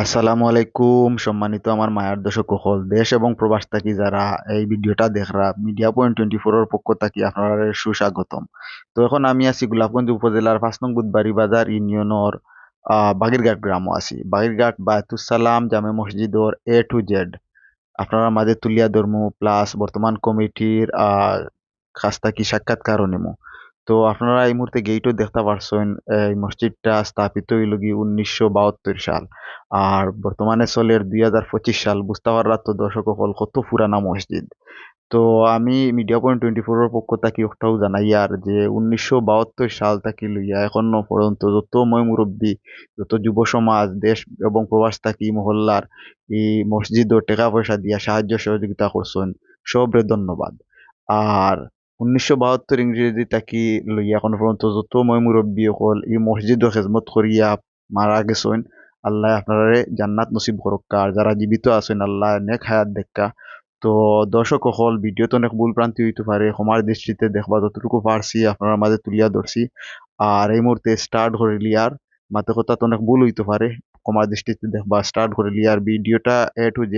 আসসালামু আলাইকুম সম্মানিত আমার মায়ার দর্শক সকল দেশ এবং প্রবাস থাকি যারা এই ভিডিওটা দেখরা মিডিয়া পয়েন্ট 24 এর পক্ষ থাকি আপনারা সুস্বাগতম। তো এখন আমি আছি গোলাপগঞ্জ উপজেলার 5 নং বুধবাড়ি বাজার ইউনিয়নের বাগিরঘাট গ্রামও আছি। বাগিরঘাট বায়তুস সালাম জামে মসজিদর A to Z আপনারা মাঝে তুলিয়া ধর্ম প্লাস বর্তমান কমিটির কাছ থাকি সাক্ষাৎকারও নেমু। তো আপনারা এই মুহূর্তে গেটও দেখতে পারছেন। এই মসজিদটা স্থাপিত হইল গিয়ে 1972 সাল, আর বর্তমানে চলের 2025 সাল। বুঝতে পারলা তো দর্শক সকল কত পুরানা মসজিদ। তো আমি মিডিয়া পয়েন্ট 24 এর পক্ষ থাকি একটাও জানাই আর যে 1972 সাল থাকি লইয়া এখনো পর্যন্ত যত মই মুরব্বী, যত যুব সমাজ দেশ এবং প্রবাস থাকি মহল্লার এই মসজিদ ও টাকা পয়সা দিয়া সাহায্য সহযোগিতা করছেন, সবরে ধন্যবাদ। আর 1972 ইংরেজি থাকি লইয়া এখনো পর্যন্ত যত মই মুরব্বী হল এই মসজিদ ও খেজমত করিয়া মারা গেছেন, আল্লাহ আপনারা জান্নাত নসিব করুক। আর যারা জীবিত আছেন আল্লাহ নেক হায়াত দেখা। তো দর্শক সকল ভিডিওতে অনেক ভুল ভ্রান্তি হইতে পারে, ক্ষমার দৃষ্টিতে দেখবা যতটুকু পারছি আপনার মাঝে তুলিয়া ধরছি। আর এই মুহূর্তে স্টার্ট করিলি আর মাতে কথা তো অনেক ভুল হইতে পারে, ক্ষমার দৃষ্টিতে দেখবা। স্টার্ট করিলি আর ভিডিওটা A to Z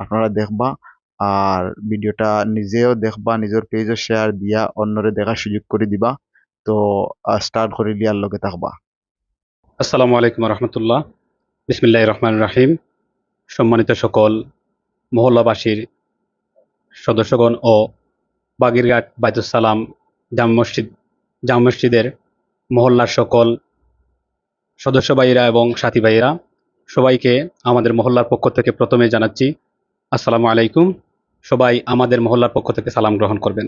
আপনারা দেখবা। আর ভিডিওটা নিজেও দেখবা, নিজের পেজও শেয়ার দিয়া অন্যরে দেখার সুযোগ করে দিবা। তো স্টার্ট করিলি আর লগে থাকবা। আসসালামু আলাইকুম রহমতুল্লাহ। বিসমিল্লাহির রহমানির রহিম। সম্মানিত সকল মহল্লাবাসীর সদস্যগণ ও বাগিরঘাট বাইতুস সালাম জাম মসজিদের মহল্লার সকল সদস্য ভাইয়েরা এবং সাথী ভাইয়েরা, সবাইকে আমাদের মহল্লার পক্ষ থেকে প্রথমে জানাচ্ছি আসসালামু আলাইকুম। সবাই আমাদের মহল্লার পক্ষ থেকে সালাম গ্রহণ করবেন।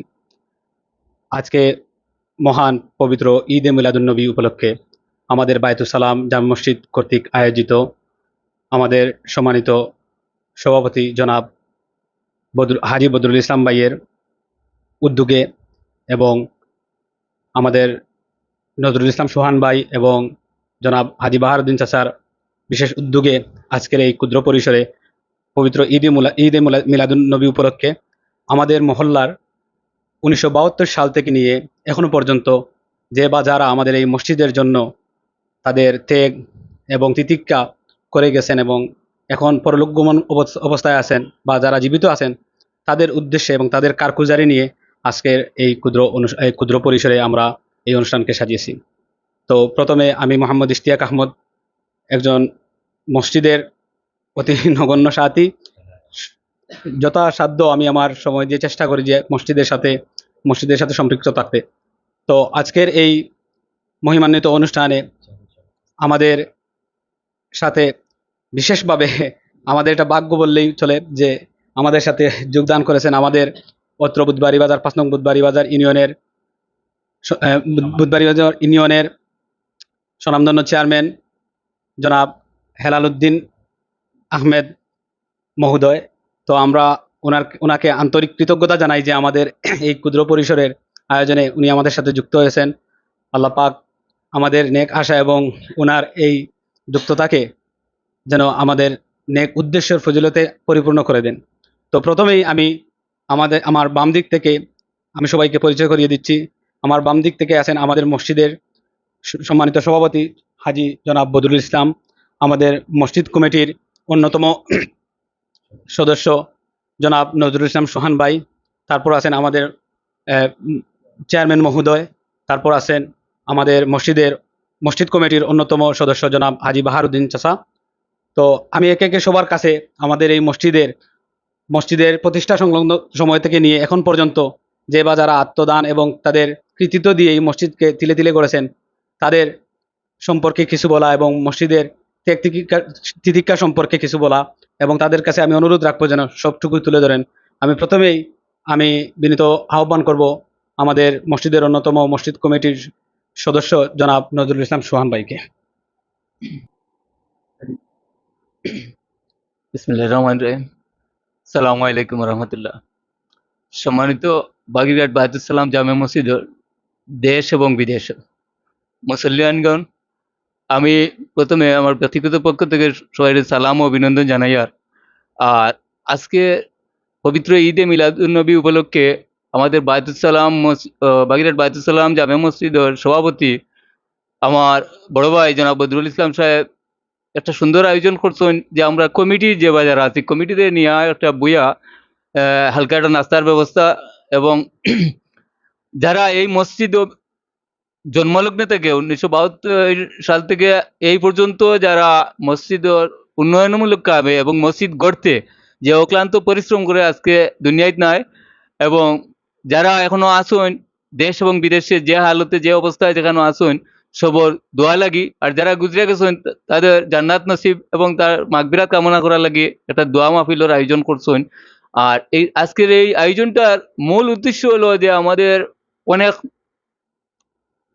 আজকে মহান পবিত্র ঈদ এ মিলাদুন্নবী উপলক্ষে আমাদের বায়তুস সালাম জাম মসজিদ কর্তৃক আয়োজিত আমাদের সম্মানিত সভাপতি জনাব হাজী বদরুল ইসলাম ভাইয়ের উদ্যোগে এবং আমাদের নজরুল ইসলাম সোহান ভাই এবং জনাব হাজী বাহারুদ্দিন চাচার বিশেষ উদ্যোগে আজকের এই ক্ষুদ্র পরিসরে পবিত্র ঈদ এ মিলাদুন নবী উপলক্ষে আমাদের মহল্লার 1972 সাল থেকে নিয়ে এখনো পর্যন্ত যে বা যারা আমাদের এই মসজিদের জন্য তাদের ত্যাগ এবং তিতিক্ষা করে গেছেন এবং এখন পরলোকগমন অবস্থায় আছেন বা যারা জীবিত আছেন, তাদের উদ্দেশ্যে এবং তাদের কারগুজারি নিয়ে আজকের এই ক্ষুদ্র পরিসরে আমরা এই অনুষ্ঠানকে সাজিয়েছি। তো প্রথমে আমি মোহাম্মদ ইশতিয়াক আহমদ, একজন মসজিদের অতি নগণ্য সাথী। যথাসাধ্য আমি আমার সময় দিয়ে চেষ্টা করি যে মসজিদের সাথে সম্পৃক্ত থাকতে। তো আজকের এই মহিমান্বিত অনুষ্ঠানে আমাদের সাথে বিশেষভাবে আমাদের এটা ভাগ্য বললেই চলে যে আমাদের সাথে যোগদান করেছেন আমাদের অত্র বুধবাড়ি বাজার 5 নং বুধবাড়ি বাজার ইউনিয়নের বুধবাড়ি বাজার ইউনিয়নের স্বনামধন্য চেয়ারম্যান জনাব হেলাল উদ্দিন আহমেদ মহোদয়। তো আমরা ওনাকে আন্তরিক কৃতজ্ঞতা জানাই যে আমাদের এই ক্ষুদ্র পরিসরের আয়োজনে উনি আমাদের সাথে যুক্ত হয়েছেন। আল্লাহ পাক আমাদের নেক আশা এবং ওনার এই যুক্ততাকে যেন আমাদের নেক উদ্দেশ্যের ফজিলতে পরিপূর্ণ করে দেন। তো প্রথমেই আমি আমার বাম দিক থেকে আমি সবাইকে পরিচয় করিয়ে দিচ্ছি। আমার বাম দিক থেকে আছেন আমাদের মসজিদের সম্মানিত সভাপতি হাজী জনাব বদরুল ইসলাম, আমাদের মসজিদ কমিটির অন্যতম সদস্য জনাব নজরুল ইসলাম সোহান ভাই, তারপর আছেন আমাদের চেয়ারম্যান মহোদয়, তারপর আছেন আমাদের মসজিদ কমিটির অন্যতম সদস্য জনাব হাজী বাহারুদ্দিন চাচা। তো আমি একে একে সবার কাছে আমাদের এই মসজিদের প্রতিষ্ঠা সংলগ্ন সময় থেকে নিয়ে এখন পর্যন্ত যে বা যারা আত্মদান এবং তাদের কৃতিত্ব দিয়ে এই মসজিদকে তিলে তিলে করেছেন তাদের সম্পর্কে কিছু বলা এবং মসজিদের ত্যাগ তিতিক্ষা সম্পর্কে কিছু বলা এবং তাদের কাছে আমি অনুরোধ রাখবো যেন সবটুকু তুলে ধরেন। আমি বিনীত আহ্বান করব আমাদের মসজিদের অন্যতম মসজিদ কমিটির সদস্য জনাব নজরুল ইসলাম সোহান ভাইকে। বিসমিল্লাহির রহমানির রহিম। আসসালামু আলাইকুম রহমতুল্লাহ। সম্মানিত বাগিরহাট বায়তুস সালাম জামে মসজিদের দেশ এবং বিদেশ মুসল্লিয়ানগণ, আমি প্রথমে আমার ব্যক্তিগত পক্ষ থেকে সবাই সালাম ও অভিনন্দন জানাই। আর আজকে পবিত্র ঈদে মিলাদুন্নবী উপলক্ষে আমাদের বাগিরহাট বায়তুস সালাম জামে মসজিদের সভাপতি আমার বড় ভাই জনাব বদরুল ইসলাম সাহেব একটা সুন্দর আয়োজন করছেন যে আমরা কমিটির যে বাজার আছে কমিটিতে নিয়ে একটা বইয়া হালকা একটা নাস্তার ব্যবস্থা এবং যারা এই মসজিদ জন্মলগ্ন থেকে 1972 সাল থেকে এই পর্যন্ত যারা মসজিদের উন্নয়নমূলক কামে এবং মসজিদ গড়তে যে অক্লান্ত পরিশ্রম করে আজকে দুনিয়ায় নাই এবং যারা এখনো আসুন দেশ এবং বিদেশে যে হালতে যে অবস্থায় যেখানে আসুন সবর দোয়া লাগি আর যারা গুজরে গেছেন তাদের জান্নাত নসিব এবং তার মাগফিরাত কামনা করা লাগি একটা দোয়া মাহফিলের আয়োজন করছেন। আর এই আজকের এই আয়োজনটার মূল উদ্দেশ্য হলো যে আমাদের অনেক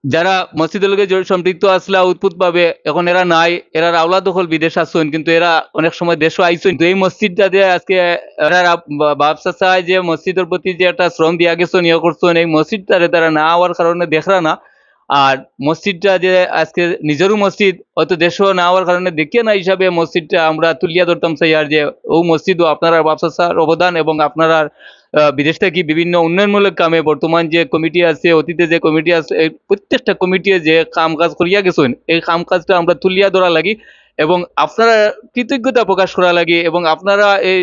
যারা মসজিদের লগে সম্পৃক্ত আসলা উৎপুত পাবে এখন এরা নাই, এরা আওলা দখল বিদেশ আসছেন কিন্তু এরা অনেক সময় দেশও আইছেন। তো এই মসজিদটা যে আজকে এরা বাপসা চায় যে মসজিদের প্রতি যে একটা শ্রম দিয়া গেছেন ইয়ে করছেন এই মসজিদটারে তারা না হওয়ার কারণে দেখরা না। আর মসজিদটা যে আজকে নিজেরও মসজিদ হয়তো দেশও না হওয়ার কারণে দেখিয়ে না হিসাবে মসজিদটা আমরা তুলিয়া ধরতাম চাই আর যে ও মসজিদও আপনারা বাপসার অবদান এবং আপনারা বিদেশ থেকে বিভিন্ন উন্নয়নমূলক কামে বর্তমান যে কমিটি আছে অতীতে যে কমিটি আছে এই প্রত্যেকটা কমিটি যে কাম কাজ করিয়া গেছেন এই কাম কাজটা আমরা তুলিয়া ধরা লাগি এবং আপনারা কৃতজ্ঞতা প্রকাশ করা লাগে এবং আপনারা এই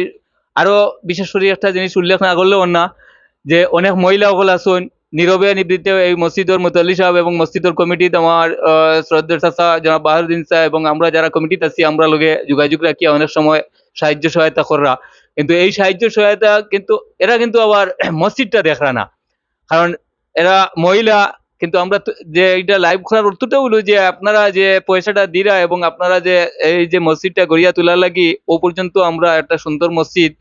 আরো বিশেষ করে একটা জিনিস উল্লেখ না করলেও না যে অনেক মহিলা সকল আছেন নীরবে নিবৃত্তে এই মসজিদের মুতাল্লি সাহেব এবং মসজিদের কমিটিতে আমার শ্রদ্ধেয় চাচা জনাব বাহারুদ্দিন সাহেব এবং আমরা যারা কমিটিতে আছি আমরা লগে যোগাযোগ রাখি অনেক সময় সাহায্য সহায়তা করা কিন্তু এই সাহায্য সহায়তা কিন্তু এরা কিন্তু আবার মসজিদটা দেখরা না কারণ এরা মহিলা কিন্তু আমরা যে এটা লাইভ করার অর্থটা হলো যে আপনারা যে পয়সাটা দিরা এবং আপনারা যে এই যে মসজিদটা গড়িয়া তোলার লাগি ও পর্যন্ত আমরা একটা সুন্দর মসজিদ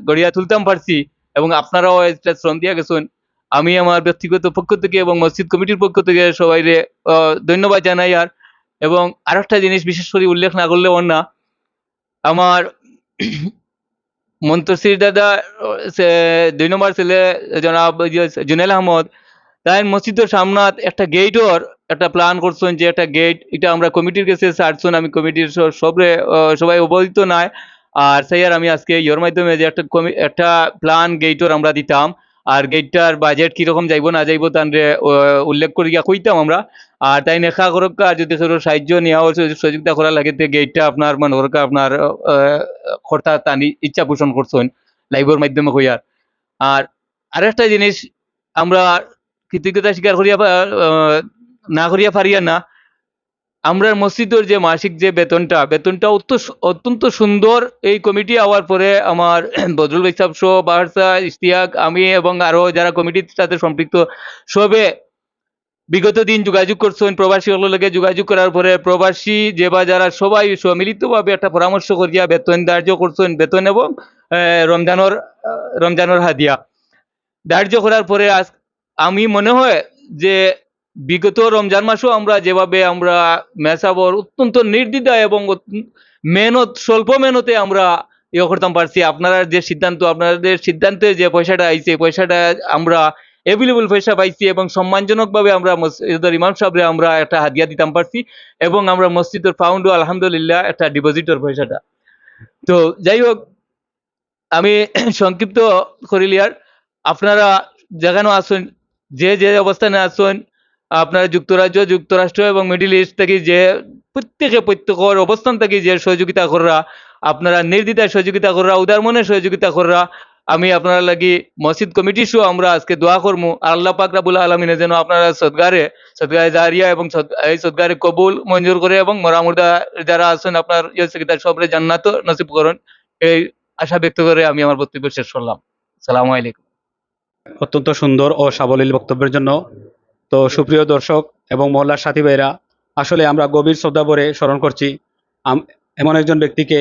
গড়িয়া তুলতাম পারছি এবং আপনারাও একটা শ্রম দিয়া গেছেন। আমি আমার ব্যক্তিগত পক্ষ থেকে এবং মসজিদ কমিটির পক্ষ থেকে সবাইরে ধন্যবাদ জানাই। আর এবং আরেকটা জিনিস বিশেষ করে উল্লেখ না করলেও না আমার মন্তসির দাদা 2 নম্বর ছেলে জনাব জুনেল আহমদ তাই মসজিদের সামনাত একটা গেটর একটা প্ল্যান করছেন যে একটা গেট এটা আমরা কমিটির কাছে ছাড়ছেন আমি কমিটির সবাই অবহিত নাই আর স্যার আমি আজকে ইয়োর মাধ্যমে যে একটা প্ল্যান গেটর আমরা দিতাম আর গেটটার বাজেট কিরকম যাইব না যাইব তার উল্লেখ করিয়া কইতাম আমরা আর তাই নেখা করক আর যদি সাহায্য নেওয়া সহযোগিতা করা লাগে তো গেটটা আপনার মনে করক আপনার খরচা তানি ইচ্ছা পোষণ করছেন লাইভের মাধ্যমে কইয়ার। আর আরেকটা জিনিস আমরা কৃতজ্ঞতা স্বীকার করিয়া না করিয়া পারিয়া না আমরা মসজিদের যে মাসিক যে বেতনটা অত্যন্ত সুন্দর এই কমিটি হওয়ার পরে আমার বদরুল ভাই সাহেব সহ বাহারসা ইশতিয়াক আমি এবং আরো যারা কমিটির সাথে সম্পৃক্ত সবে বিগত দিন যোগাযোগ করছেন প্রবাসী লগে যোগাযোগ করার পরে প্রবাসী যে বা যারা সবাই সম্মিলিতভাবে একটা পরামর্শ করিয়া বেতন ধার্য করছেন বেতন এবং রমজানের হাদিয়া ধার্য করার পরে আজ আমি মনে হয় যে বিগত রমজান মাসেও আমরা যেভাবে আমরা মেসাবর অত্যন্ত নির্দ্বিধায় এবং স্বল্প মেহনতে আমরা ইয়ে করতাম পারছি আপনাদের সিদ্ধান্তে যে পয়সাটা আইছে পয়সাটা আমরা অ্যাভেলেবল পয়সা পাইছি এবং সম্মানজনকভাবে আমরা মসজিদের ইমাম সাহেবরে আমরা একটা হাদিয়া দিতাম পারছি এবং আমরা মসজিদের ফাউন্ডও আলহামদুলিল্লাহ একটা ডিপোজিটের পয়সাটা। তো যাই হোক আমি সংক্ষিপ্ত করিলিয়ার আপনারা যেখানে আসুন যে অবস্থানে আসুন আপনারা যুক্তরাষ্ট্র এবং মিডল ইস্ট থেকে যে প্রত্যেকের অবস্থান থেকে যে সহযোগিতা করা আপনারা নির্দ্বিধায় সহযোগিতা করা উদার মনে সহযোগিতা করা আমি আপনারা লাগি মসজিদ কমিটি সহ আমরা আজকে দোয়া করবো আল্লাহ পাক রাব্বুল আলামিনে যেন আপনারা সদগারে জারিয়া এবং এই সদগারে কবুল মঞ্জুর করে এবং মরামুর্দা যারা আছেন আপনার সবরে জান্নাত নসিব করুন এই আশা ব্যক্ত করে আমি আমার বক্তব্য শেষ করলাম। আসসালামু আলাইকুম। অত্যন্ত সুন্দর ও সাবলীল বক্তব্যের জন্য তো সুপ্রিয় দর্শক এবং মহল্লার সাথী ভাইরা আসলে আমরা গভীর শ্রদ্ধা ভরে স্মরণ করছি এমন একজন ব্যক্তিকে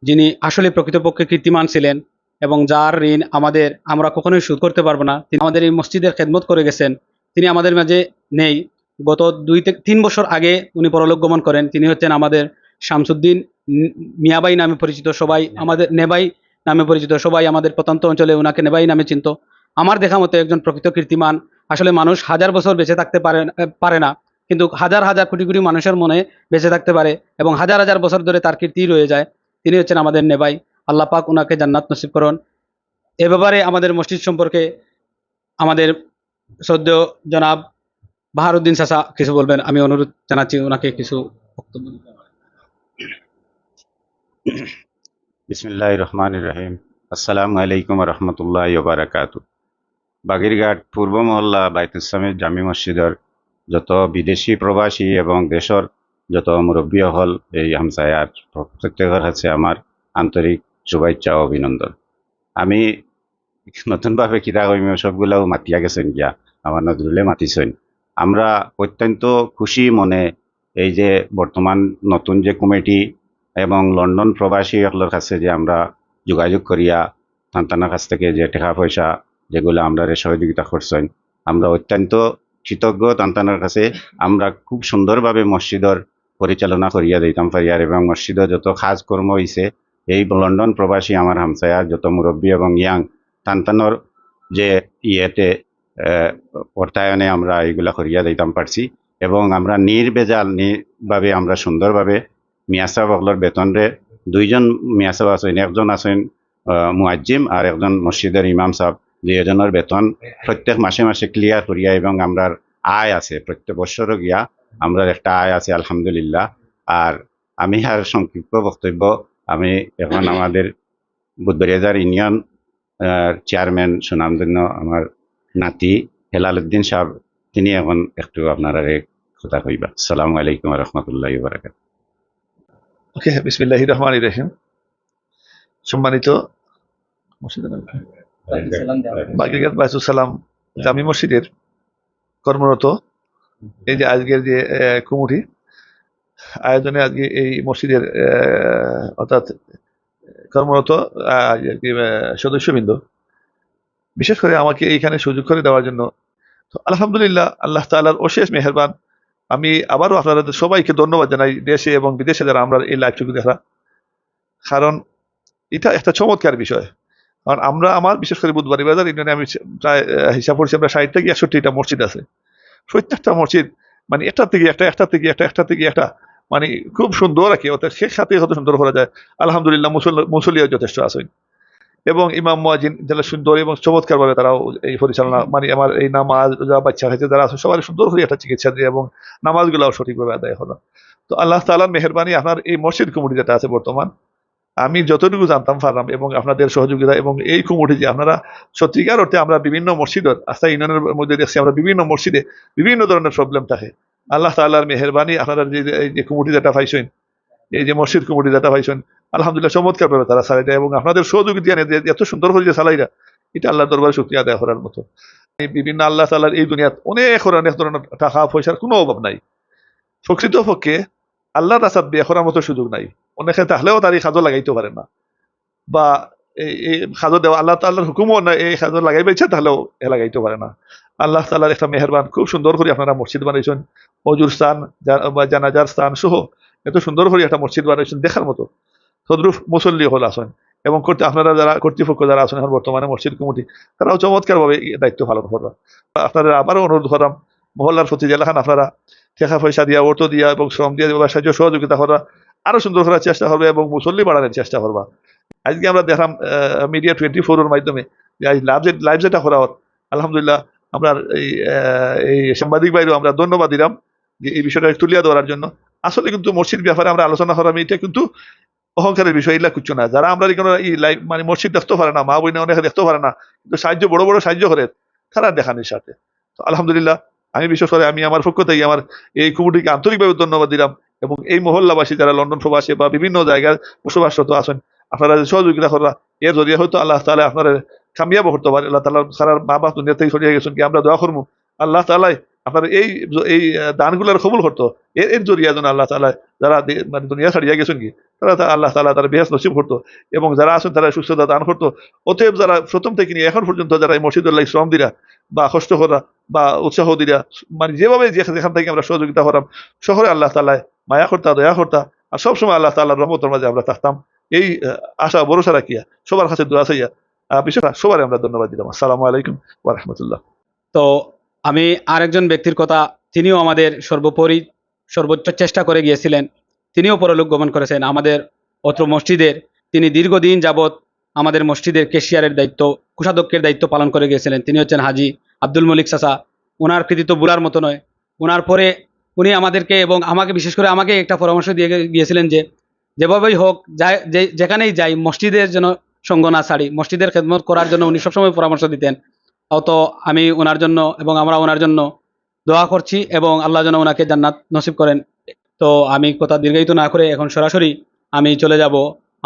যিনি আসলে প্রকৃতপক্ষে কীর্তিমান ছিলেন এবং যার ঋণ আমরা কখনোই শোধ করতে পারবো না। তিনি আমাদের এই মসজিদের খেদমত করে গেছেন। তিনি আমাদের মাঝে নেই। গত 2-3 বছর আগে উনি পরলোক গমন করেন। তিনি হচ্ছেন আমাদের শামসুদ্দিন মিয়াবাই নামে পরিচিত, সবাই আমাদের নেবাই নামে পরিচিত, সবাই আমাদের প্রত্যন্ত অঞ্চলে ওনাকে নেবাই নামে চিনত। আমার দেখা মতে একজন প্রকৃত কীর্তিমান। আসলে মানুষ 1000 বছর বেঁচে থাকতে পারে না, কিন্তু হাজার হাজার কোটি কোটি মানুষের মনে বেঁচে থাকতে পারে এবং হাজার হাজার বছর ধরে তার কীর্তি রয়ে যায়। তিনি হচ্ছেন আমাদের নেবাই। আল্লাহ পাক ওনাকে জান্নাত নসিব করুন। এ ব্যাপারে আমাদের মসজিদ সম্পর্কে আমাদের শ্রদ্ধেয় জনাব বাহারুদ্দিন চাচা কিছু বলবেন। আমি অনুরোধ জানাচ্ছি ওনাকে কিছু বক্তব্য দিতে। বিসমিল্লাহ রহমান রহিম। আসসালামু আলাইকুম রহমতুল্লাহ বারাকাতু। বাগিরঘাট পূর্ব মহল্লা বাইতুসামির জামি মসজিদের যত বিদেশি প্রবাসী এবং দেশের যত মুরব্বী হল এই হামসায়ার প্রত্যেকের কাছে আমার আন্তরিক শুভেচ্ছা ও অভিনন্দন। আমি নতুনভাবে কিতা কইম সবগুলাও মাতিয়া গেছেন গিয়া, আমার নজরুলে মাতিছেন। আমরা অত্যন্ত খুশি মনে এই যে বর্তমান নতুন যে কমিটি এবং লন্ডন প্রবাসী সকলের কাছে যে আমরা যোগাযোগ করিয়া সন্তানের কাছ থেকে যে টাকা পয়সা যেগুলো আমরা সহযোগিতা করছেন, আমরা অত্যন্ত কৃতজ্ঞ সন্তানের কাছে। আমরা খুব সুন্দরভাবে মসজিদের পরিচালনা করিয়া দিতাম পারিয়ার এবং মসজিদের যত কাজকর্ম হয়েছে এই লন্ডন প্রবাসী আমার হামসায়ার যত মুরব্বী এবং ইয়াং সন্তানের যে ইয়েতে অর্থায়নে আমরা এগুলা করিয়া দিতাম পারছি এবং আমরা নির্বেজাল ভাবে আমরা সুন্দরভাবে মিয়াসাব সকলের বেতনরে দুইজন মিয়াসাব আছেন, একজন আছেন মুয়াজ্জিম আর একজন মসজিদের ইমাম সাহেব, দুইজনের বেতন প্রত্যেক মাসে মাসে ক্লিয়ার করিয়া এবং আমরা আয় আছে প্রত্যেক বছরও গিয়া আমরা একটা আয় আছে আলহামদুলিল্লাহ। আর আমি আর সংক্ষিপ্ত বক্তব্য, আমি এখন আমাদের বুধবাড়িয়াজার ইউনিয়ন চেয়ারম্যান সুনামধন্য আমার নাতি হেলাল উদ্দিন সাহেব, তিনি এখন একটু আপনারা কথা কইবা। আসসালামু আলাইকুম রহমতুল্লাহ বারাকাত। ওকে, বিসমিল্লাহির রহমানির রহিম। সম্মানিত বাগেরহাট বাইতুল সালাম জামি মসজিদের কর্মরত এই যে আজকের যে কমিটি আয়োজনে আজকে এই মসজিদের অর্থাৎ কর্মরত সদস্যবৃন্দ, বিশেষ করে আমাকে এইখানে সুযোগ করে দেওয়ার জন্য তো আলহামদুলিল্লাহ আল্লাহ তাআলার অশেষ মেহেরবান। আমি আবারও আপনাদের সবাইকে ধন্যবাদ জানাই, দেশে এবং বিদেশে যারা আমরা এই লাইভটুকু দেখা, কারণ এটা একটা চমৎকার বিষয়। কারণ আমার বিশেষ করে বুধবাড়ি বাজার ইউনিয়নে আমি প্রায় হিসাব করছি আমরা 60 থেকে 61টা মসজিদ আছে। প্রত্যেকটা মসজিদ মানে একটার থেকে একটা, একটার থেকে একটা, একটার থেকে একটা, মানে খুব সুন্দর আর কি, অর্থাৎ শেখ সাথে কত সুন্দর করা যায়। আলহামদুলিল্লাহ মুসল্লিও যথেষ্ট আছেন এবং ইমাম মুয়াজ্জিন যারা সুন্দর এবং চমৎকার ভাবে তারাও এই পরিচালনা, মানে আমার এই নামাজ বাচ্চা খাইতে যারা আছে সবাই সুন্দর করে একটা চিকিৎসা দিয়ে এবং নামাজগুলাও সঠিকভাবে আদায় হলো। তো আল্লাহ তাআলার মেহেরবানি আপনার এই মসজিদ কমিটি যেটা আছে বর্তমান, আমি যতটুকু জানতাম পারলাম এবং আপনাদের সহযোগিতা এবং এই কমিটি যে আপনারা সত্যিকার অর্থে আমরা বিভিন্ন মসজিদের আস্থা ইউনিয়নের মধ্যে দেখছি আমরা বিভিন্ন মসজিদে বিভিন্ন ধরনের প্রবলেম থাকে। আল্লাহ তাআলার মেহেরবানি আপনারা যে কমিটি যেটা পাইছেন, এই যে মসজিদ কমিটি যেটা পাইছেন, আলহামদুলিল্লাহ চমৎকার ভাবে তারা চালাই দেয় এবং আপনাদের সহযোগিতা নিয়ে এত সুন্দর করে যে চালাইরা, এটা আল্লাহর দরবারে শুকরিয়া আদায় করার মতো। এই বিভিন্ন আল্লাহ তাআলার এই দুনিয়াত অনেক ধরনের টাকা পয়সার কোনো অভাব নাই। প্রকৃতপক্ষে আল্লাহর রাস্তাত বিয়ে করার মতো সুযোগ নাই। অনেকে তাহলেও তার এই কাজও লাগাইতে পারে না, বা এই সাজো দেওয়া আল্লাহ তাআলার হুকুমও না, এই সাজো লাগাইবে ইচ্ছা তাহলেও এ লাগাইতে পারে না। আল্লাহ তাআলার একটা মেহেরবান, খুব সুন্দর করে আপনারা মসজিদ বানাইছেন, অজুর স্থান বা জানাজার স্থান সহ এত সুন্দর করে একটা মসজিদ বানাইছেন দেখার মতো। তদ্রুপ মুসল্লি হল আসেন এবং আপনারা যারা কর্তৃপক্ষ যারা আছেন এখন বর্তমানে মসজিদ কমিটি, তারাও চমৎকার ভাবে দায়িত্ব পালন করবেন। আপনারা আবারও অনুরোধ করলাম মহল্লার প্রতি জেলাখান আপনারা টাকা পয়সা দিয়া, অর্থ দিয়া এবং শ্রম দিয়া সাহায্য সহযোগিতা করা আরো সুন্দর করার চেষ্টা করবে এবং মুসল্লি বাড়ানোর চেষ্টা করবা। আজকে আমরা দেখলাম মিডিয়া 24 এর মাধ্যমে যে আজ লাইভ যেটা করা হল, আলহামদুলিল্লাহ আমরা এই সাংবাদিক বাইরেও আমরা ধন্যবাদ দিলাম যে এই বিষয়টা তুলিয়া ধরার জন্য। আসলে কিন্তু মসজিদ ব্যাপারে আমরা আলোচনা করাম, এটা কিন্তু অহংকারের বিষয়, এগুলা কিছু না। যারা আমরা এখানে এই লাইভ মানে মসজিদ দেখতে পারে না, মা বোনে অনেকে দেখতে পারে না, কিন্তু সাহায্য বড় বড় সাহায্য করে তারা দেখানোর সাথে। তো আলহামদুলিল্লাহ আমি বিশেষ করে আমি আমার পক্ষ থেকে আমার এই কমিটিকে আন্তরিকভাবে ধন্যবাদ দিলাম এবং এই মহল্লাবাসী যারা লন্ডন প্রবাসী বা বিভিন্ন জায়গায় বসবাসরত আছেন, আপনারা যে সহযোগিতা করা এর জরিয়া হয়তো আল্লাহ তাআলা আপনারা কামিয়াব করতে পারে। আল্লাহ তাআলা সারা মা বাপ দুনিয়া থেকে সরিয়ে গেছেন কি আমরা দোয়া করবো আল্লাহ তাআলা আপনার এই দানগুলার কবুল করতো, এর জরিয়া যেন আল্লাহ তাআলা যারা মানে দুনিয়া ছাড়িয়া গেছেন কি তারা আল্লাহ তাআলা তারা বেহেশত নসিব করতো এবং যারা আছেন তারা সুস্থতা দান করতো। অতএব যারা প্রথম থেকে নিয়ে এখন পর্যন্ত যারা এই মসজিদুল্লাহ শ্রম দিরা বা কষ্ট করা বা উৎসাহ দিরা, মানে যেভাবে যেখান থেকে আমরা সহযোগিতা করাম, শহরে আল্লাহ তাআলা মায়া করতা, দয়া করতা, আর সবসময় আল্লাহ তাআলার রহমতের মাঝে আমরা থাকতাম, এই আশা ভরসা রাখিয়া সবার কাছে দোয়া চাইয়া বিশেষ সবাই আমরা ধন্যবাদ দিলাম। আসসালামু আলাইকুম ওয়া রাহমাতুল্লাহ। তো আমি আরেকজন ব্যক্তির কথা, তিনিও আমাদের সর্বোপরি সর্বোচ্চ চেষ্টা করে গিয়েছিলেন, তিনিও পরলোক গমন করেছেন আমাদের অত্র মসজিদের। তিনি দীর্ঘদিন যাবৎ আমাদের মসজিদের ক্যাশিয়ারের দায়িত্ব, কোষাধ্যক্ষের দায়িত্ব পালন করে গিয়েছিলেন। তিনি হচ্ছেন হাজি আব্দুল মলিক চাচা। ওনার কৃতিত্ব ভুলার মতো নয়। ওনার পরে উনি আমাদেরকে এবং আমাকে, বিশেষ করে আমাকে একটা পরামর্শ দিয়ে গিয়েছিলেন যে যেভাবেই হোক যেখানেই যাই মসজিদের যেন সঙ্গ না ছাড়ি, মসজিদের খেদমত করার জন্য উনি সবসময় পরামর্শ দিতেন। অত আমি ওনার জন্য এবং আমরা ওনার জন্য দোয়া করছি এবং আল্লাহ যেন ওনাকে জান্নাত নসিব করেন। তো আমি কথা দীর্ঘায়িত না করে এখন সরাসরি আমি চলে যাব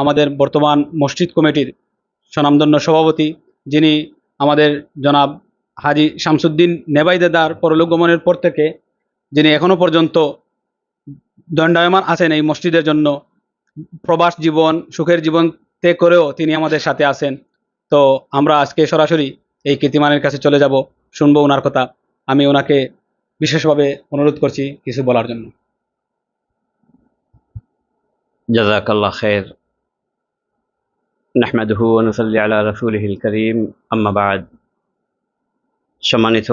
আমাদের বর্তমান মসজিদ কমিটির স্বনামধন্য সভাপতি, যিনি আমাদের জনাব হাজী শামসুদ্দিন নেবাই দাদার পরলোক গমনের পর থেকে যিনি এখনো পর্যন্ত দণ্ডায়মান আছেন এই মসজিদের জন্য, প্রবাস জীবন সুখের জীবন ত্যাগ করেও তিনি আমাদের সাথে আছেন। তো আমরা আজকে সরাসরি এই কীর্তিমানের কাছে চলে যাব, শুনবো ওনার কথা। আমি ওনাকে বিশেষভাবে অনুরোধ করছি কিছু বলার জন্য। জাযাকাল্লাহ খায়ের। নাহমাদুহু ওয়া নুসাল্লি আলা রাসূলিহিল কারীম, আম্মা বা'দ। সম্মানিত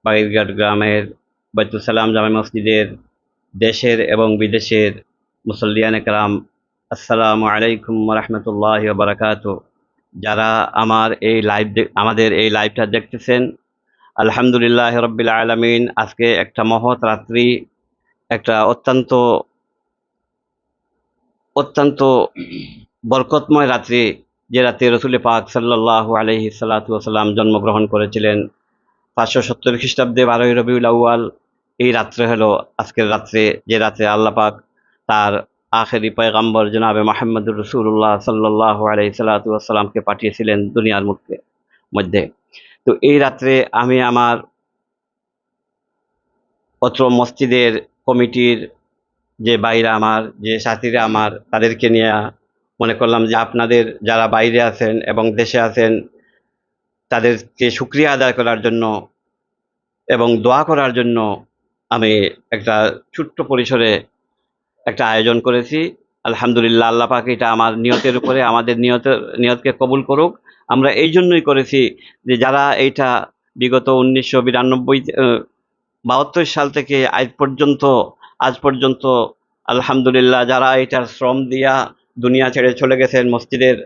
বাগেরঘাট গ্রামের বাইতুল সালাম জামে মসজিদের দেশের এবং বিদেশের মুসল্লিয়ানে কেরাম, আসসালামু আলাইকুম ওয়া রাহমাতুল্লাহি ওয়া বারাকাতুহু। যারা আমাদের এই লাইভটা দেখতেছেন, আলহামদুলিল্লাহ রাব্বিল আলামিন। আজকে একটা মহৎ রাত্রি, একটা অত্যন্ত অত্যন্ত বরকতময় রাত্রি, যে রাতে রসুল পাক সাল্লাল্লাহু আলাইহি সাল্লাতু ওয়াসাল্লাম জন্মগ্রহণ করেছিলেন 570 খ্রিস্টাব্দে 12ই রবিউল আউয়াল। এই রাত্রে হলো আজকের রাত্রে, যে রাত্রে আল্লাহ পাক তার আখেরি পয়গাম্বর জনাবে মুহাম্মদুর রাসূলুল্লাহ সাল্লাল্লাহু আলাইহি সাল্লাতু ওয়াসাল্লামকে পাঠিয়েছিলেন দুনিয়ার মধ্যে। তো এই রাত্রে আমি আমার অত্র মসজিদের কমিটির যে ভাইরা আমার, যে সাথীরা আমার, তাদেরকে নিয়ে মনে করলাম যে আপনাদের যারা বাইরে আছেন এবং দেশে আছেন তাদেরকে শুকরিয়া আদায় করার জন্য এবং দোয়া করার জন্য আমি একটা ছোট্ট পরিসরে একটা আয়োজন করেছি। আলহামদুলিল্লাহ, আল্লাহ পাক এটা আমার নিয়তের উপরে, আমাদের নিয়তকে কবুল করুক। আমরা এই জন্যই করেছি যে যারা এইটা বিগত 1992 সাল থেকে আজ পর্যন্ত আলহামদুলিল্লাহ যারা এটার শ্রম দিয়া দুনিয়া ছেড়ে চলে গেছেন, মসজিদের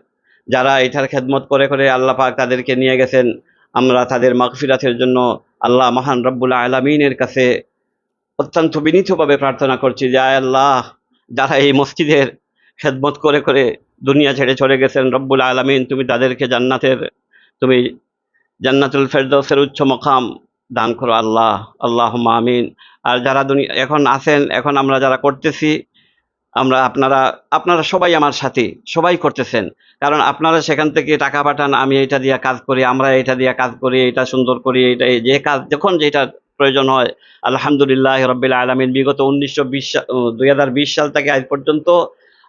যারা এটার খেদমত করে করে আল্লাহ পাক তাদেরকে নিয়ে গেছেন, আমরা তাদের মাগফিরাতের জন্য আল্লাহ মহান রব্বুল আলামিনের কাছে অত্যন্ত বিনীতভাবে প্রার্থনা করছি যে আয় আল্লাহ, যারা এই মসজিদের খেদমত করে করে দুনিয়া ছেড়ে চলে গেছেন, রব্বুল আলামিন তুমি তাদেরকে তুমি জান্নাতুল ফেরদৌসের উচ্চ মকাম দান করো আল্লাহ, আল্লাহুম্মা আমিন। আর যারা এখন আছেন, এখন আমরা যারা করতেছি, আপনারা সবাই আমার সাথী, সবাই করতেছেন, কারণ আপনারা সেখান থেকে টাকা পাঠান, আমি এটা দিয়ে কাজ করি, আমরা এটা দিয়ে কাজ করি, এটা সুন্দর করি, এটা যে কাজ যখন যেটা প্রয়োজন হয়। আলহামদুলিল্লাহ রাব্বিল আলামিন বিগত 2020 সাল থেকে আজ পর্যন্ত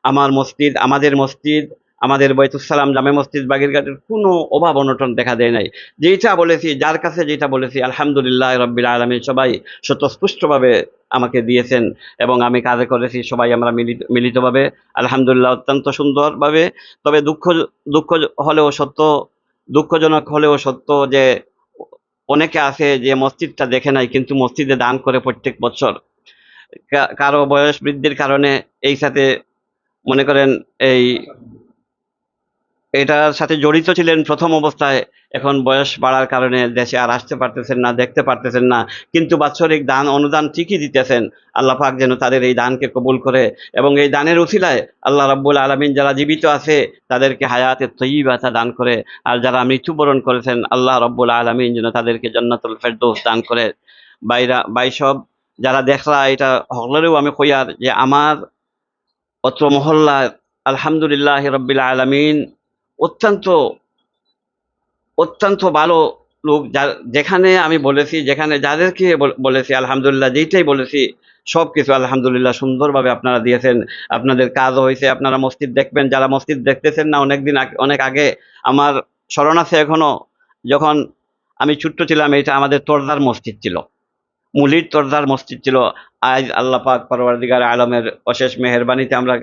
আমাদের মসজিদ, আমাদের বাইতুল সালাম জামে মসজিদ বাগেরঘাটের কোনো অভাব অনটন দেখা দেয় নাই। যেটা বলেছি, যার কাছে যেটা বলেছি, আলহামদুলিল্লাহ রাব্বিল আলামিন সবাই স্বতঃস্ফূর্তভাবে আমাকে দিয়েছেন এবং আমি কাজে করেছি, সবাই আমরা মিলিতভাবে আলহামদুলিল্লাহ অত্যন্ত সুন্দরভাবে। তবে দুঃখজনক হলেও সত্য যে অনেকে আছে যে মসজিদটা দেখে নাই কিন্তু মসজিদে দান করে প্রত্যেক বছর। কারো বয়স বৃদ্ধির কারণে এই সাথে মনে করেন এটার সাথে জড়িত ছিলেন প্রথম অবস্থায়, এখন বয়স বাড়ার কারণে দেশে আর আসতে পারতেছেন না, দেখতে পারতেছেন না, কিন্তু বাৎসরিক অনুদান ঠিকই দিতেছেন। আল্লাহ পাক যেন তাদের এই দানকে কবুল করে এবং এই দানের উসিলায় আল্লাহ রাব্বুল আলামিন যারা জীবিত আছে তাদেরকে হায়াতে তয়্যিবাতা দান করে, আর যারা মৃত্যুবরণ করেছেন আল্লাহ রাব্বুল আলামিন যেন তাদেরকে জান্নাতুল ফেরদৌস দান করে। সব যারা দেখরা এটা হলেও আমি কইয়ার যে আমার অত্র মহল্লা আলহামদুলিল্লাহ রাব্বিল আলামিন অত্যন্ত অত্যন্ত ভালো লোক। যেখানে আমি বলেছি, যেখানে যাদেরকে বলেছি আলহামদুলিল্লাহ, যেইটাই বলেছি সব কিছু আলহামদুলিল্লাহ সুন্দরভাবে আপনারা দিয়েছেন। আপনাদের কাজও হয়েছে, আপনারা মসজিদ দেখবেন, যারা মসজিদ দেখতেছেন না, অনেক আগে আমার স্মরণ আছে এখনো, যখন আমি ছোট্ট ছিলাম, এটা আমাদের তরদার মসজিদ ছিল, মুলির তরদার মসজিদ ছিল। আজ আল্লাহ পাক পরওয়ারদিগার আলমের অশেষ মেহেরবানিতে আমরা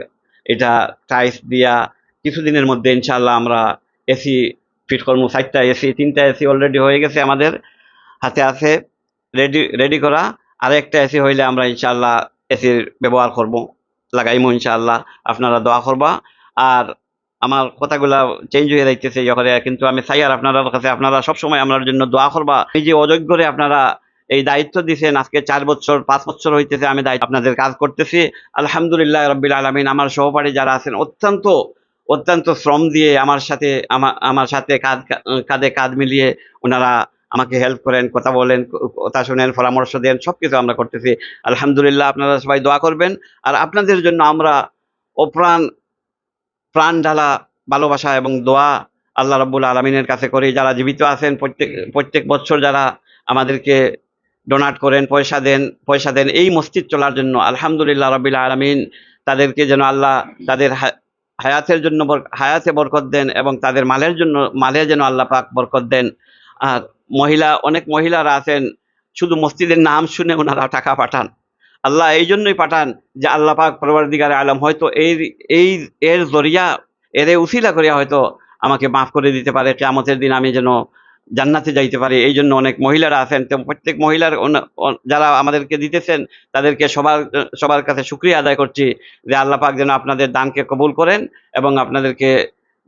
এটা টাইলস দিয়া কিছুদিনের মধ্যে ইনশাআল্লাহ আমরা এসি ফিট করবো। 4টা এসি, 3টা এসি অলরেডি হয়ে গেছে, আমাদের হাতে আছে রেডি করা। আর একটা এসি হইলে আমরা ইনশাআল্লাহ এসির ব্যবহার করব, লাগাইমো ইনশাআল্লাহ। আপনারা দোয়া করবা। আর আমার কথাগুলা চেঞ্জ হয়ে যাইতেছে কিন্তু আমি চাই আর আপনারা কাছে আপনারা সবসময় আমার জন্য দোয়া করবা। এই যে অযোগ্যরে আপনারা এই দায়িত্ব দিয়েছেন। আজকে 4 বছর 5 বছর হইতেছে আমি দায়িত্ব আপনাদের কাজ করতেছি। আলহামদুলিল্লাহ রাব্বিল আলামিন। আমার সহপাঠী যারা আছেন অত্যন্ত শ্রম দিয়ে আমার সাথে কাঁধে কাঁধ মিলিয়ে ওনারা আমাকে হেল্প করেন, কথা বলেন, কথা শোনেন, পরামর্শ দেন, সবকিছু আমরা করতেছি। আলহামদুলিল্লাহ আপনারা সবাই দোয়া করবেন। আর আপনাদের জন্য আমরা প্রাণ ঢালা ভালোবাসা এবং দোয়া আল্লাহ রাব্বুল আলামিনের কাছে করি। যারা জীবিত আছেন প্রত্যেক বছর যারা আমাদেরকে ডোনাট করেন, পয়সা দেন এই মসজিদ চলার জন্য, আলহামদুলিল্লাহ রাব্বিল আলামিন তাদেরকে যেন আল্লাহ তাদের হায়াতের জন্য হায়াতে বরকত দেন এবং তাদের মালে যেন আল্লাহ পাক বরকত দেন। আর অনেক মহিলারা আছেন শুধু মসজিদের নাম শুনে ওনারা টাকা পাঠান। আল্লাহ এই জন্যই পাঠান যে আল্লাহ পাক পরওয়ারদিগারে আলম হয়তো এর জরিয়া এর উসিলা করিয়া হয়তো আমাকে মাফ করে দিতে পারে, কিয়ামতের দিন আমি যেন জান্নাতে যাইতে পারি। এই জন্য অনেক মহিলারা আছেন। তো প্রত্যেক মহিলার যারা আমাদেরকে দিতেছেন তাদেরকে সবার কাছে শুকরিয়া আদায় করছি যে আল্লাহ পাক যেন আপনাদের দানকে কবুল করেন এবং আপনাদেরকে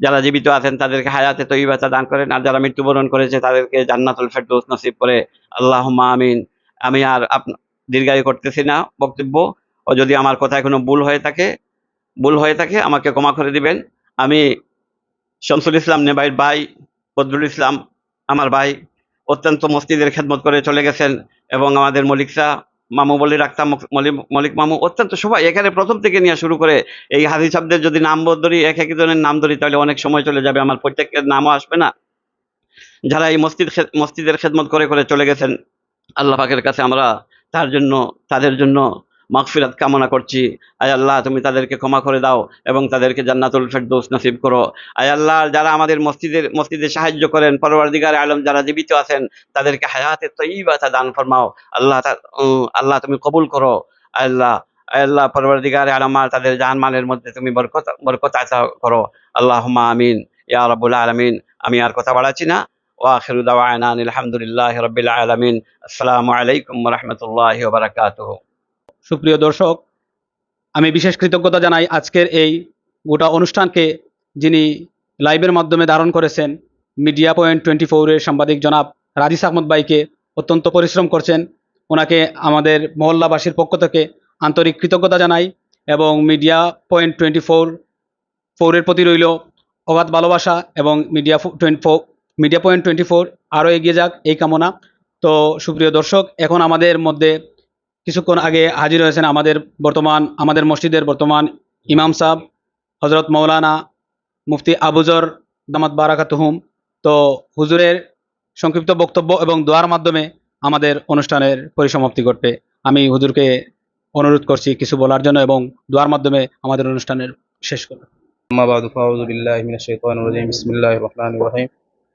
যারা জীবিত আছেন তাদেরকে হায়াতে তৈয়বাতা দান করেন, আর যারা মৃত্যুবরণ করেছে তাদেরকে জান্নাতুল ফেরদৌস নসিব করে। আল্লাহুম্মা আমিন। আমি আর দীর্ঘায়ু করতেছি না বক্তব্য। ও যদি আমার কথায় কোনো ভুল হয়ে থাকে আমাকে ক্ষমা করে দিবেন। আমি শামসুল ইসলাম নেবাইর ভাই, বদরুল ইসলাম আমার ভাই, অত্যন্ত মসজিদের খেদমত করে চলে গেছেন এবং আমাদের মলিক শাহ মামু বলে রাখতাম, মলিক মামু, অত্যন্ত সবাই এখানে প্রথম থেকে নিয়ে শুরু করে এই হাজি সাহেবদের যদি নাম ধরি, এক একজনের নাম ধরি তাহলে অনেক সময় চলে যাবে, আমার প্রত্যেকের নামও আসবে না। যারা এই মসজিদের খেদমত করে চলে গেছেন, আল্লাহ পাকের কাছে আমরা তাদের জন্য মাগফিরাত কামনা করছি। আয় আল্লাহ তুমি তাদেরকে ক্ষমা করে দাও এবং তাদেরকে জান্নাতুল ফেরদৌস নসিব করো। আয় আল্লাহ যারা আমাদের মসজিদে সাহায্য করেন, পরওয়ারদিগারে আলম যারা জীবিত আছেন তাদেরকে হায়াতে তয়্যিবাতা দান ফরমাও। আল্লাহ তুমি কবুল করো। আয় আল্লাহ পরওয়ারদিগারে আলম তাদের জানমালের মধ্যে তুমি বরকত আতা করো। আল্লাহুম্মা আমিন ইয়া রাব্বুল আলামিন। আমি আর কথা বাড়াচ্ছি না। ওয়া আখিরু দাওয়ানা আলহামদুলিল্লাহি রাব্বিল আলামিন। আসসালামু আলাইকুম ওয়া রাহমাতুল্লাহি ওয়া বারাকাতুহু। সুপ্রিয় দর্শক, আমি বিশেষ কৃতজ্ঞতা জানাই আজকের এই গোটা অনুষ্ঠানকে যিনি লাইভের মাধ্যমে ধারণ করেছেন, মিডিয়া পয়েন্ট 24-এর সাংবাদিক জনাব রাজিস আহমদ ভাইকে। অত্যন্ত পরিশ্রম করছেন, ওনাকে আমাদের মহল্লাবাসীর পক্ষ থেকে আন্তরিক কৃতজ্ঞতা জানাই এবং মিডিয়া পয়েন্ট 24-এর প্রতি রইল অগাধ ভালোবাসা এবং মিডিয়া পয়েন্ট 24 আরও এগিয়ে যাক এই কামনা। তো সুপ্রিয় দর্শক, এখন আমাদের মধ্যে কিছুক্ষণ আগে হাজির হয়েছেন আমাদের মসজিদের বর্তমান ইমাম সাহেব হজরত মৌলানা মুফতি আবুজর দামাত বারাকাতুহুম। তো হুজুরের সংক্ষিপ্ত বক্তব্য এবং দোয়ার মাধ্যমে আমাদের অনুষ্ঠানের পরিসমাপ্তি ঘটবে। আমি হুজুরকে অনুরোধ করছি কিছু বলার জন্য এবং দোয়ার মাধ্যমে আমাদের অনুষ্ঠানের শেষ করবে। أما بعد فأعوذ بالله من الشيطان الرجيم بسم الله الرحمن الرحيم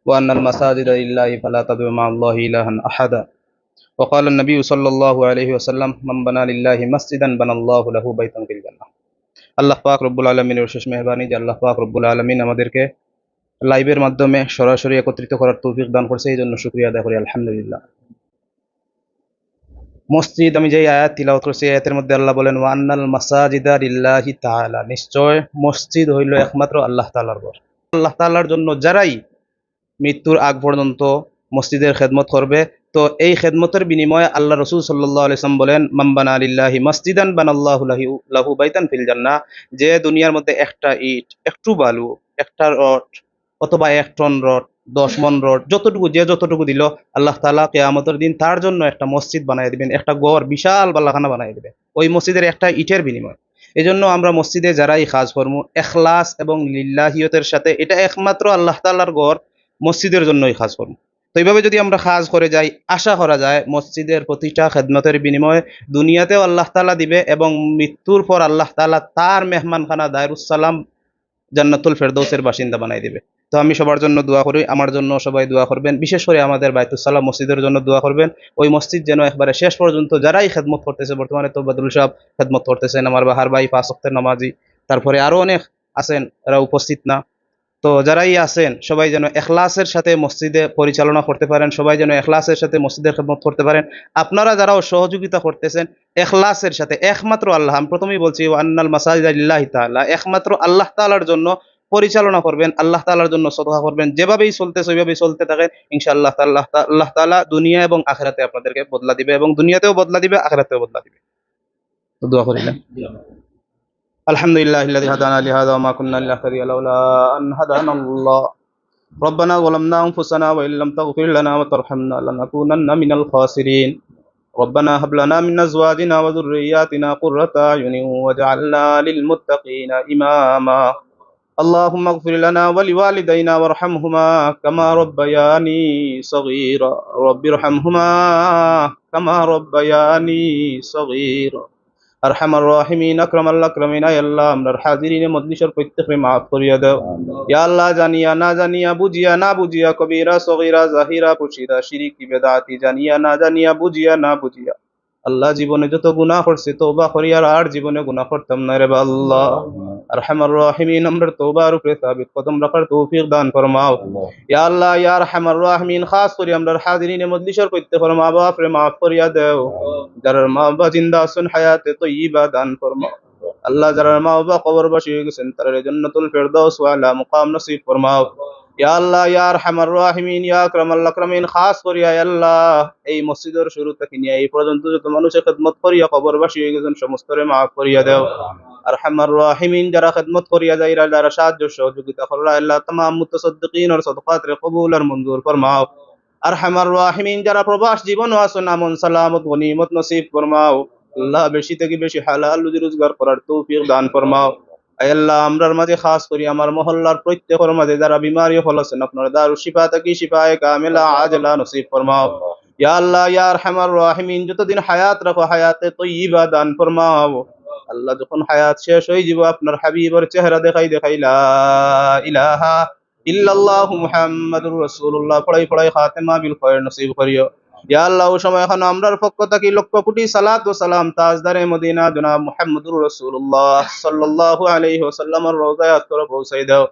وأن المساجد لله فلا تدعوا مع الله إلها أحدا وقال النبي صلى الله عليه وسلم من بنى لله مسجدا بنى الله له بيتا في الجنة। আল্লাহ পাক রব্বুল আলামিনের শেষ মেহরবানি যে আল্লাহ পাক রব্বুল আলামিন আমাদেরকে লাইভের মাধ্যমে সরাসরি একত্রিত করার তৌফিক দান করছে, এই জন্য শুকরিয়া আদায় করি আলহামদুলিল্লাহ। মসজিদ, আমি যে আয়াত তিলাওয়াত করছি, আয়াতের মধ্যে আল্লাহ বলেন ওয়ান্নাল মাসাজিদা লিল্লাহি তাআলা, নিশ্চয় মসজিদ হইল একমাত্র আল্লাহ তাআলার ঘর। আল্লাহ তাআলার জন্য যারাই মৃত্যুর আগ পর্যন্ত মসজিদের খেদমত করবে, তো এই খেদমতের বিনিময়ে আল্লাহ রসুল সাল্লাল্লাহু আলাইহি ওয়াসাল্লাম বলেন মান বানা লিল্লাহি মাসজিদান বানাল্লাহু লাহু বাইতান ফিল জান্নাহ, যে দুনিয়ার মধ্যে একটা ইট, একটু বালু, একটা রড অথবা 1 টন রড, 10 মন রড, যতটুকু দিল আল্লাহ তাআলা কিয়ামতের দিন তার জন্য একটা মসজিদ বানায় দিবেন, একটা ঘর, বিশাল বালাখানা বানায় দিবেন ওই মসজিদের একটা ইটের বিনিময়ে। এই জন্য আমরা মসজিদে যারাই কাজ করবো ইখলাস এবং লিল্লাহিয়তের সাথে, এটা একমাত্র আল্লাহ তাআলার ঘর, মসজিদের জন্যই কাজ করবো। তো এইভাবে যদি আমরা কাজ করে যাই, আশা করা যায় মসজিদের প্রতিটা খেদমতের বিনিময়ে দুনিয়াতেও আল্লাহ তাআলা দিবে এবং মৃত্যুর পর আল্লাহ তাআলা তার মেহমানখানা দায়রুস সালাম জান্নাতুল ফেরদৌসের বাসিন্দা বানাই দিবে। তো আমি সবার জন্য দোয়া করি, আমার জন্য সবাই দোয়া করবেন, বিশেষ করে আমাদের বাইতুস সালাম মসজিদের জন্য দোয়া করবেন। ওই মসজিদ যেন একবারে শেষ পর্যন্ত যারাই খেদমত করতেছে, বর্তমানে তো বদরুল সাহেব খেদমত করতেছেন, আমার বাহার ভাই 5 ওয়াক্তের নামাজি, তারপরে আরো অনেক আছেন, এরা উপস্থিত না, তো যারাই আছেন সবাই যেন এখলাসের সাথে মসজিদে পরিচালনা করতে পারেন, সবাই যেন এখলাসের সাথে মসজিদের খেদমত করতে পারেন। আপনারা যারাও সহযোগিতা করতেছেন এখলাসের সাথে, একমাত্র আল্লাহ, আমি প্রথমেই বলছি আন্নাল মাসাজিদা লিল্লাহি তাআলা, একমাত্র আল্লাহ তাআলার জন্য পরিচালনা করবেন, আল্লাহ তাআলার জন্য সদকা করবেন, যেভাবেই চলতেছে ওইভাবেই চলতে থাকেন, ইনশাআল্লাহ আল্লাহ তাআলা দুনিয়া এবং আখিরাতে আপনাদেরকে বদলা দিবে, এবং দুনিয়াতেও বদলা দিবে, আখিরাতেও বদলা দিবে। তো দোয়া করিলেন। আলহামদুলিল্লাহিল্লাযী হাদানা লিহাযা ওয়া মা কুন্না লিনাহতাদিয়া লাউলা আন হাদানাল্লাহ। ربنا ظلمنا أنفسنا وإن لم تغفر لنا وترحمنا لنكونن من الخاسرين. ربنا هب لنا من أزواجنا وذرياتنا قرة أعين واجعلنا للمتقين إماما. اللهم اغفر لنا ولوالدينا وارحمهما كما ربياني صغيرا. رب ارحمهما كما ربياني صغيرا. আরহামার রাহিমিন, আকরামাল আকরামিন, আয় আল্লাহ আমরার হাজিরিনে মজলিসের প্রত্যেককে মাফ করিয়া দাও। ইয়া আল্লাহ, জানিয়া না জানিয়া, বুঝিয়া না বুঝিয়া, কবিরা সগীরা জাহিরা পুশিরা শিরকি বেদাতি, জানিয়া না জানিয়া, বুঝিয়া না বুঝিয়া আল্লাহ জীবনে যত গুনাহ করছে তওবা করিয়া আর জীবনে গুনাহ করতাম না রে আল্লাহ। আরহামার রাহিমিন, আমরার তওবার উপরে সাবিত কদম রাখার তৌফিক দান ফরমাও। ইয়া আল্লাহ ইয়া আরহামার রাহিমিন, খাস করে আমরার হাজিরিনে মজলিসের প্রত্যেকের মা বাপরে মাফ করিয়া দাও। যারা মা বাবা জিন্দা আছেন হায়াতে তয়্যিবা দান ফরমাও। আল্লাহ যারা মা বাবা কবরবাসী হয়ে গেছেন তাদের জান্নাতুল ফেরদাউস ওয়া আলা মুকাম নসিব ফরমাও। ইয়া আল্লাহ ইয়া আরহামার রাহিমিন, ইয়া আকরামাল আকরামিন, খাস করে ইয়া আল্লাহ এই মসজিদের শুরু থেকে নিয়ে এই পর্যন্ত যত মানুষের খেদমত করিয়া কবরবাসী হয়ে গেছেন সমস্তরে মাফ করিয়া দাও। আরহামার রাহিমিন, যারা খেদমত করিয়া যাইরা, যারা সাহায্য সহযোগিতা কররা, আল্লাহ তামাম মুতাসাদ্দিকিন আর সাদকাত রে কবুল আর মঞ্জুর ফরমাও। আরহামার রাহিমিন, যারা প্রবাস জীবনও আছেন আমন সালামত গনিমত নসিব ফরমাও। আল্লাহ বেশি থেকে বেশি হালাল রুজি রোজগার করার তৌফিক দান ফরমাও। আয় আল্লাহ আমরার মাঝে খাস করি আমার মহল্লার প্রত্যেকের মাঝে যারা বিমারি হল আছেন আপনার দারু শিফা থাকি শিফায়ে কামিলা আজলা নসিব ফরমাও। ইয়া আল্লাহ ইয়া আরহামার রাহিমিন, যতদিন হায়াত রাখো হায়াতে তয়্যিবা দান ফরমাও। আল্লাহ যখন হায়াত শেষ হয়ে যাব আপনার হাবিবের চেহারা দেখাই দেখাই লা ইলাহা ইল্লাল্লাহু মুহাম্মাদুর রাসূলুল্লাহ পড়াই পড়াই খাতেমা বিল খায়র নসিব করিও। ইয়া আল্লাহ ওই সময় এখন আমরার পক্ষ থেকে লক্ষ কোটি সালাত ও সালাম তাজদারে মদিনা জনাব মুহাম্মদুর রাসূলুল্লাহ সাল্লাল্লাহু আলাইহি ওয়াসাল্লামের রওজায় আতরে পৌঁছাই দাও।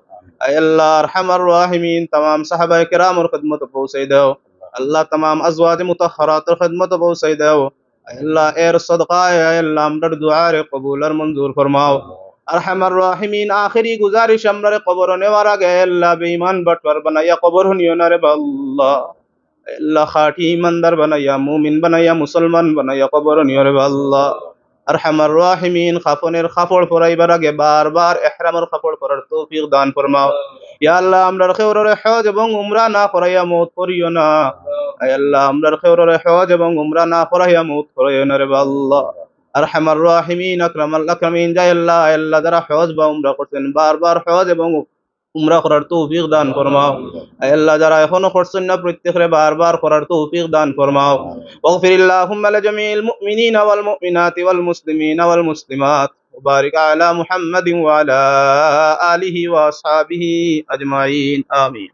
আয় আল্লাহ আরহামার রাহিমিন, तमाम সাহাবায়ে কেরামের খিদমত পৌঁছাই দাও। আল্লাহ तमाम আজওয়াজ মুতাহহারাতের খিদমত পৌঁছাই দাও। আয় আল্লাহ এর সদকায়ে আয় আল্লাহ আমরার দুআ রে কবুল আর মঞ্জুর ফরমাও। আরহামার রাহিমিন, আখেরি গুজারিশ আমরারে কবর নেওয়ার আগে আল্লাহ বেঈমান বাটওয়ার বানাইয়া কবর নিও না রে আল্লাহ। আল্লাহ খাঁটি ইমানদার বানাইয়া, মুমিন বানাইয়া, মুসলমান বানাইয়া কবর নিও রে আল্লাহ। আরহামার রাহিমিন, খাফনের কাপড় পরাইবার আগে বারবার ইহরামের কাপড় পরার তৌফিক দান ফরমাও। ইয়া আল্লাহ আমরার খেওরে হজ এবং উমরা না করাইয়া মউত করিও না। আয় আল্লাহ আমরার খেওরে হজ এবং উমরা না করাইয়া মউত করিও না রে আল্লাহ। আরহামার রাহিমিন, আকরামাল আকরামিন, যাই আল্লাহ আল্লাহ যারা হজ বা উমরা করছেন বারবার হজ এবং উমরা করার তৌফিক দান ফরমাও। আয় আল্লাহ যারা এখনো করছেন না প্রত্যেকরে বারবার করার তৌফিক দান ফরমাও। ওয়াগফিরিল্লাহুম্মা লিজামিল মুমিনিনা ওয়াল মুমিনাতি ওয়াল মুসলিমিনা ওয়াল মুসলিমাত ওয়া বারিক আলা মুহাম্মাদিন ওয়া আলা আলিহি ওয়া আসহাবিহি আজমাইন। আমিন।